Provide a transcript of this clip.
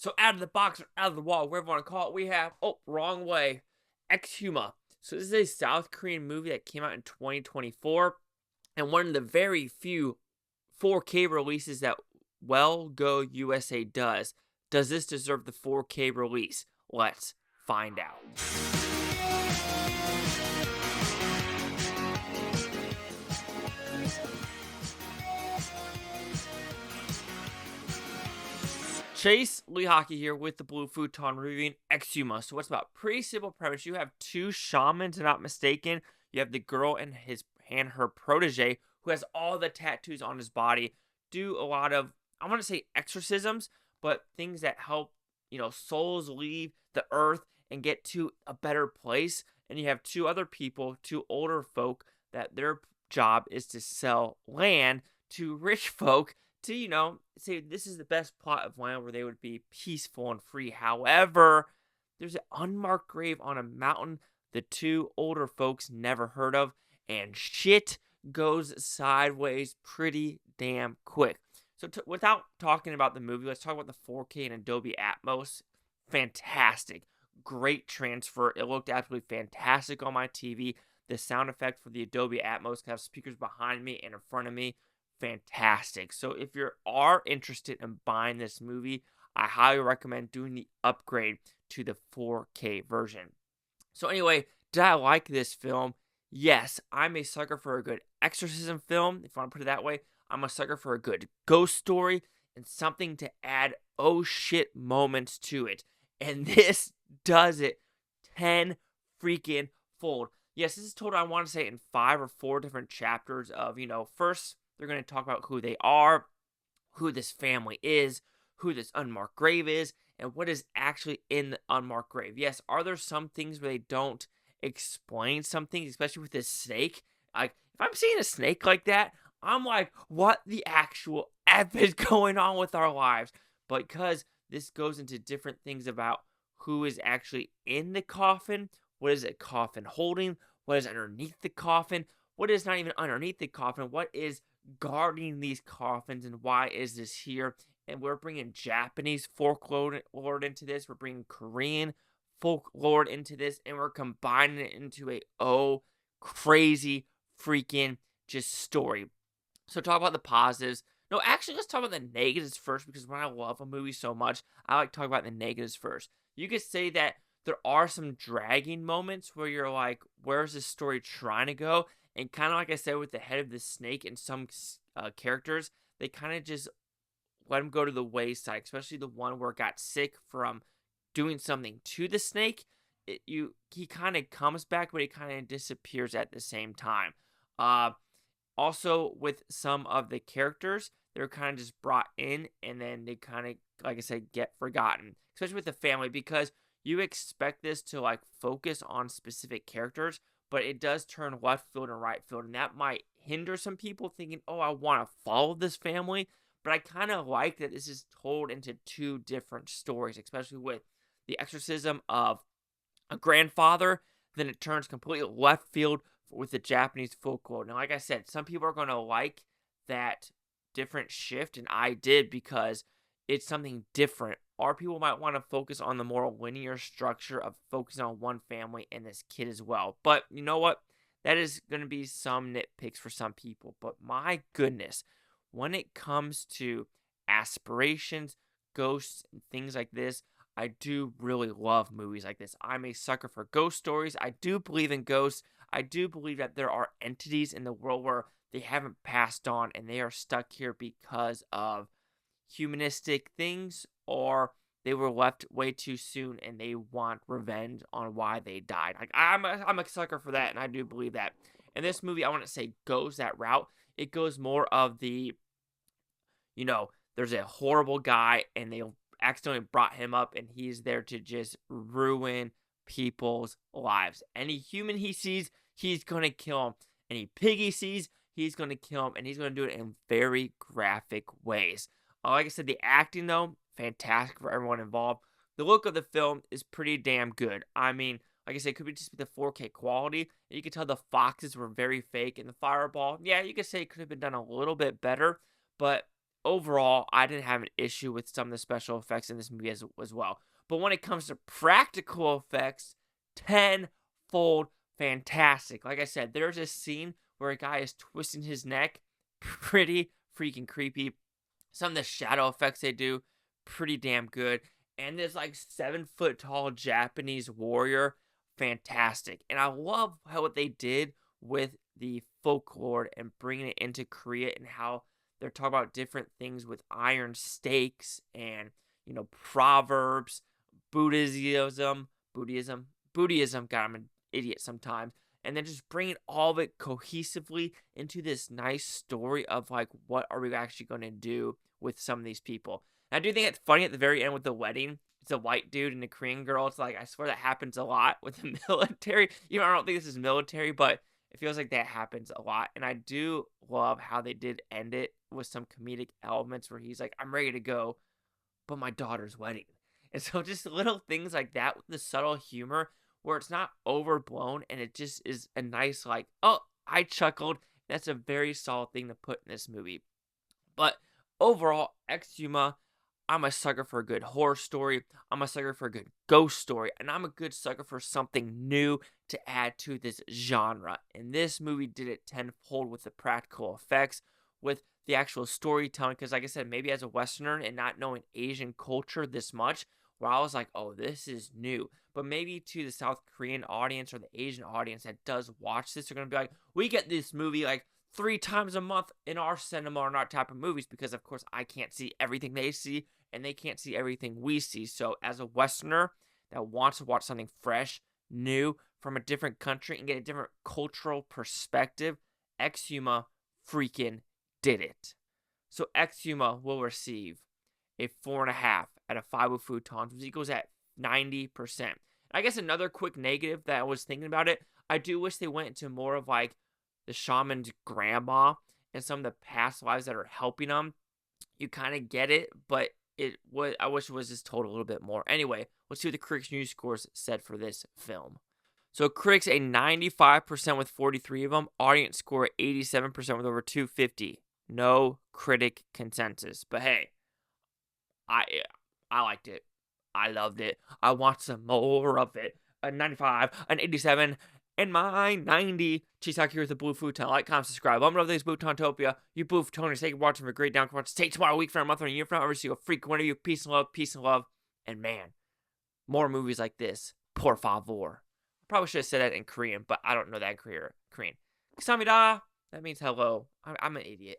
So out of the box or out of the wall, whatever you want to call it, we have, oh, wrong way, Exhuma. So this is a South Korean movie that came out in 2024, and one of the very few 4K releases that Well Go USA does. Does this deserve the 4K release? Let's find out. Chase Lee Hockey here with the Blue Futon reviewing Exhuma. So what's about? Pretty simple premise. You have two shamans, if I'm not mistaken. You have the girl and her protege, who has all the tattoos on his body, do a lot of, I want to say exorcisms, but things that help, souls leave the earth and get to a better place. And you have two other people, two older folk, that their job is to sell land to rich folk to, say this is the best plot of land where they would be peaceful and free. However, there's an unmarked grave on a mountain the two older folks never heard of, and shit goes sideways pretty damn quick. So without talking about the movie, let's talk about the 4K and Adobe Atmos. Fantastic. Great transfer. It looked absolutely fantastic on my TV. The sound effect for the Adobe Atmos have speakers behind me and in front of me. Fantastic. So if you are interested in buying this movie, I highly recommend doing the upgrade to the 4K version. So anyway, did I like this film? Yes, I'm a sucker for a good exorcism film, if you want to put it that way. I'm a sucker for a good ghost story and something to add oh shit moments to it. And this does it 10 freaking fold. Yes, this is told, I want to say, in 5 or 4 different chapters of, first they're going to talk about who they are, who this family is, who this unmarked grave is, and what is actually in the unmarked grave. Yes, are there some things where they don't explain some things, especially with this snake? Like, if I'm seeing a snake like that, I'm like, what the actual F is going on with our lives? But because this goes into different things about who is actually in the coffin, what is a coffin holding, what is underneath the coffin, what is not even underneath the coffin, what is guarding these coffins, and why is this here? And we're bringing Japanese folklore into this, we're bringing Korean folklore into this, and we're combining it into a crazy freaking just story. So talk about the positives. No, actually, let's talk about the negatives first, because when I love a movie so much, I like to talk about the negatives first. You could say that there are some dragging moments where you're like, where's this story trying to go? And kind of like I said with the head of the snake and some characters, they kind of just let him go to the wayside, especially the one where it got sick from doing something to the snake. He kind of comes back, but he kind of disappears at the same time. Also, with some of the characters, they're kind of just brought in, and then they kind of, like I said, get forgotten. Especially with the family, because you expect this to, like, focus on specific characters, but it does turn left field and right field, and that might hinder some people thinking, oh, I want to follow this family. But I kind of like that this is told into 2 different stories, especially with the exorcism of a grandfather. Then it turns completely left field with the Japanese folklore. Now, like I said, some people are going to like that different shift, and I did, because it's something different. Or people might want to focus on the more linear structure of focusing on one family and this kid as well. But you know what? That is going to be some nitpicks for some people. But my goodness, when it comes to aspirations, ghosts, and things like this, I do really love movies like this. I'm a sucker for ghost stories. I do believe in ghosts. I do believe that there are entities in the world where they haven't passed on and they are stuck here because of humanistic things, or they were left way too soon and they want revenge on why they died. Like, I'm a sucker for that, and I do believe that. And this movie, I want to say, goes that route. It goes more of the, there's a horrible guy and they accidentally brought him up, and he's there to just ruin people's lives. Any human he sees, he's going to kill him. Any pig he sees, he's going to kill him, and he's going to do it in very graphic ways. Like I said, the acting, though, fantastic for everyone involved. The look of the film is pretty damn good. I mean, like I said, it could just be the 4K quality. You could tell the foxes were very fake, and the fireball, yeah, you could say it could have been done a little bit better, but overall, I didn't have an issue with some of the special effects in this movie as well. But when it comes to practical effects, tenfold fantastic. Like I said, there's a scene where a guy is twisting his neck, pretty freaking creepy. Some of the shadow effects they do, pretty damn good. And this like 7-foot tall Japanese warrior, fantastic. And I love how what they did with the folklore and bringing it into Korea and how they're talking about different things with iron stakes and, proverbs, Buddhism. God, I'm an idiot sometimes. And then just bringing all of it cohesively into this nice story of like, what are we actually going to do with some of these people? And I do think it's funny at the very end with the wedding. It's a white dude and a Korean girl. It's like, I swear that happens a lot with the military. I don't think this is military, but it feels like that happens a lot. And I do love how they did end it with some comedic elements where he's like, I'm ready to go, but my daughter's wedding. And so just little things like that with the subtle humor where it's not overblown and it just is a nice like, oh, I chuckled. That's a very solid thing to put in this movie. But overall, Exhuma, I'm a sucker for a good horror story. I'm a sucker for a good ghost story. And I'm a good sucker for something new to add to this genre. And this movie did it tenfold with the practical effects, with the actual storytelling. Because like I said, maybe as a Westerner and not knowing Asian culture this much, where I was like, oh, this is new. But maybe to the South Korean audience or the Asian audience that does watch this, they're going to be like, we get this movie like 3 times a month in our cinema or our type of movies, because of course I can't see everything they see and they can't see everything we see. So as a Westerner that wants to watch something fresh, new, from a different country and get a different cultural perspective, Exhuma freaking did it. So Exhuma will receive a 4.5 out of 5 Futons, which equals at 90%. I guess another quick negative that I was thinking about it, I do wish they went into more of like the shaman's grandma and some of the past lives that are helping them. You kind of get it, but I wish it was just told a little bit more. Anyway, let's see what the critics' news scores said for this film. So critics a 95% with 43 of them. Audience score 87% with over 250. No critic consensus. But hey, I liked it. I loved it. I want some more of it. A 95, an 87, and my 90. Chisaki here with the Blue Futon. Like, comment, subscribe. Let me know this Bluetontopia. You Blue Futoners, thank you for watching. For a great down. Stay tomorrow, week, for a month, or a year from now. Every single freak one of you. Peace and love, peace and love. And man, more movies like this. Por favor. I probably should have said that in Korean, but I don't know that in Korean. Kamsahamnida. That means hello. I'm an idiot.